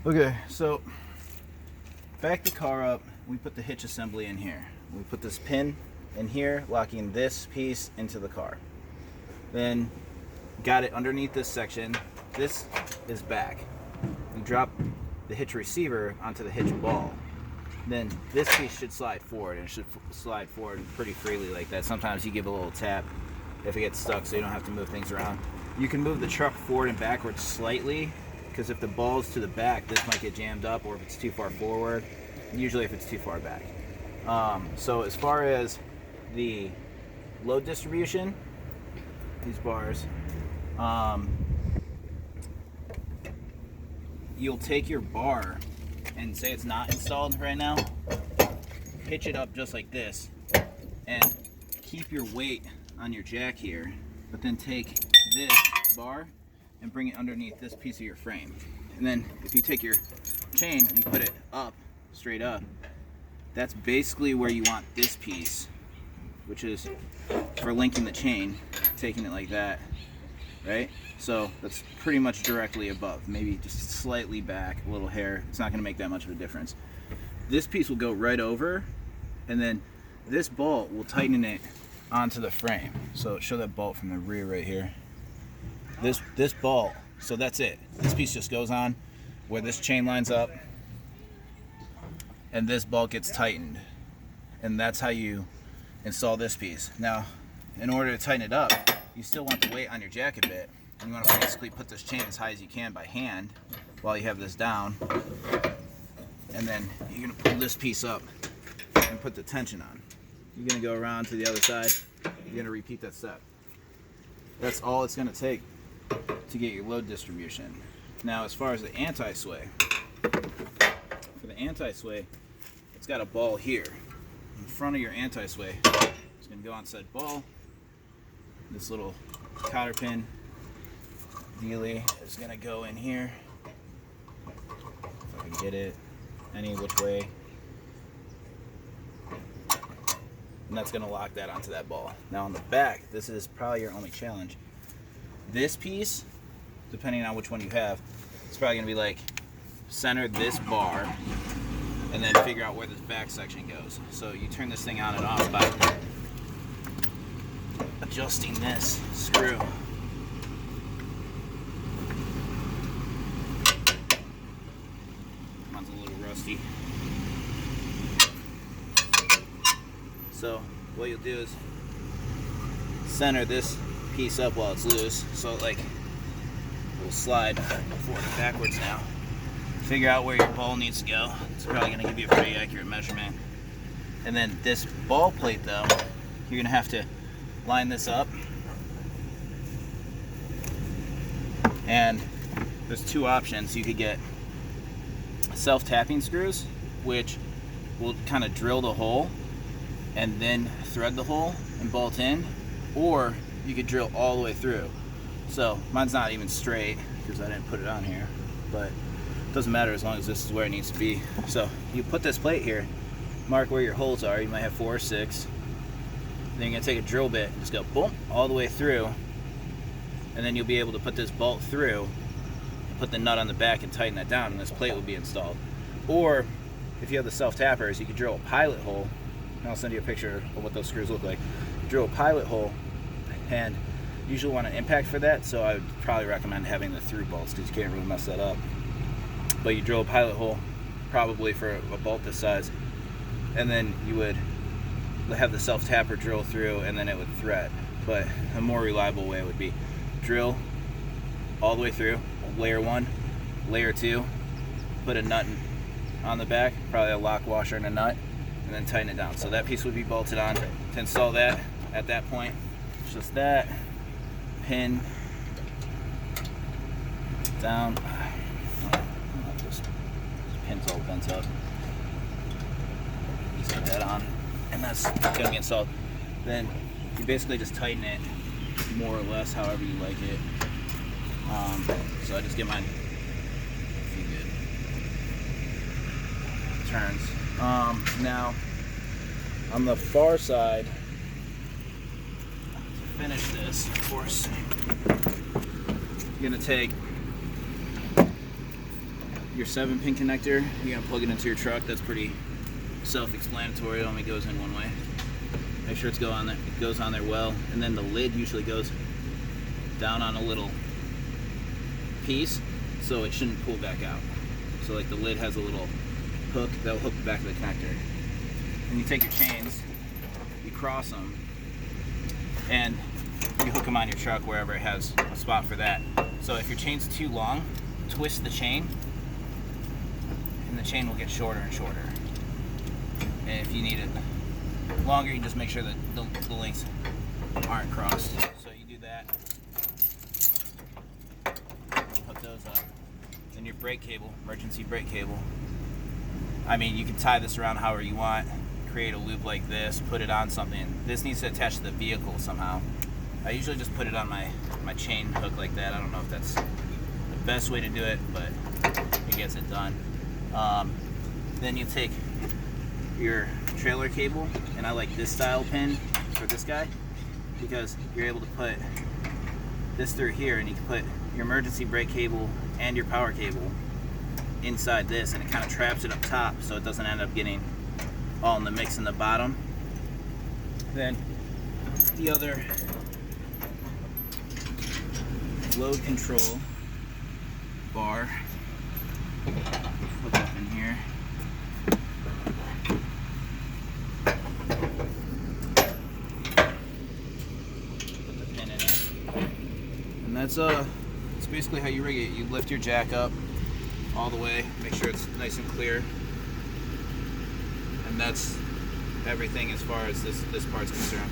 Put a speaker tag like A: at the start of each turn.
A: Okay, so back the car up. We put the hitch assembly in here. We put this pin in here, locking this piece into the car. Then got it underneath this section. This is back. You drop the hitch receiver onto the hitch ball. Then this piece should slide forward, and it should slide forward pretty freely like that. Sometimes you give a little tap if it gets stuck so you don't have to move things around. You can move the truck forward and backwards slightly, because if the ball's to the back, this might get jammed up, or if it's too far forward, usually if it's too far back. So as far as the load distribution, these bars, you'll take your bar and say it's not installed right now, hitch it up just like this, and keep your weight on your jack here, but then take this bar and bring it underneath this piece of your frame. And then if you take your chain and you put it up, straight up, that's basically where you want this piece, which is for linking the chain, taking it like that, right? So that's pretty much directly above, maybe just slightly back, a little hair. It's not gonna make that much of a difference. This piece will go right over, and then this bolt will tighten it onto the frame. So show that bolt from the rear right here. This bolt, so that's it. This piece just goes on where this chain lines up, and this bolt gets tightened. And that's how you install this piece. Now, in order to tighten it up, you still want the weight on your jack a bit. And you want to basically put this chain as high as you can by hand while you have this down. And then you're going to pull this piece up and put the tension on. You're going to go around to the other side. You're going to repeat that step. That's all it's going to take to get your load distribution. Now, as far as the anti-sway, for the anti-sway, it's got a ball here in front of your anti-sway. It's going to go on said ball. This little cotter pin dealy is going to go in here. If I can get it any which way. And that's going to lock that onto that ball. Now on the back, this is probably your only challenge. This piece, depending on which one you have, it's probably going to be like center this bar and then figure out where this back section goes. So you turn this thing on and off by adjusting this screw. Mine's a little rusty. So what you'll do is center this piece up while it's loose, so like it will slide forward and backwards now. Figure out where your ball needs to go. It's probably going to give you a pretty accurate measurement. And then this ball plate though, you're going to have to line this up. And there's two options. You could get self-tapping screws, which will kind of drill the hole and then thread the hole and bolt in, or you could drill all the way through. So mine's not even straight because I didn't put it on here, but it doesn't matter as long as this is where it needs to be. So you put this plate here, mark where your holes are. You might have 4 or 6. Then you're gonna take a drill bit and just go boom all the way through, and then you'll be able to put this bolt through, put the nut on the back and tighten that down, and this plate will be installed. Or if you have the self-tappers, you could drill a pilot hole, and I'll send you a picture of what those screws look like. Drill a pilot hole, and you usually want an impact for that, so I would probably recommend having the through bolts because you can't really mess that up. But you drill a pilot hole probably for a bolt this size, and then you would have the self-tapper drill through, and then it would thread. But a more reliable way would be drill all the way through, layer 1, layer 2, put a nut on the back, probably a lock washer and a nut, and then tighten it down. So that piece would be bolted on. To install that at that point, it's just that pin down. This pin's all bent up. Just put that on, and that's gonna be installed. Then you basically just tighten it more or less however you like it. So I just get mine a few good turns. Now on the far side, to finish this, of course, you're gonna take your 7-pin connector, you're gonna plug it into your truck. That's pretty self-explanatory. It only goes in one way. Make sure it goes on there well, and then the lid usually goes down on a little piece, so it shouldn't pull back out. So like the lid has a little hook that will hook the back of the connector. And you take your chains, you cross them, and you hook them on your truck wherever it has a spot for that. So if your chain's too long, twist the chain, and the chain will get shorter and shorter. And if you need it longer, you just make sure that the lengths aren't crossed. So you do that, hook those up. Then your brake cable, emergency brake cable. I mean, you can tie this around however you want, create a loop like this, put it on something. This needs to attach to the vehicle somehow. I usually just put it on my chain hook like that. I don't know if that's the best way to do it, but it gets it done. Then you take your trailer cable, and I like this style pin for this guy because you're able to put this through here, and you can put your emergency brake cable and your power cable inside this, and it kind of traps it up top so it doesn't end up getting all in the mix in the bottom. Then the other load control bar hook up in here. Put the pin in it, and that's basically how you rig it. You lift your jack up all the way, make sure it's nice and clear, and that's everything as far as this part's concerned.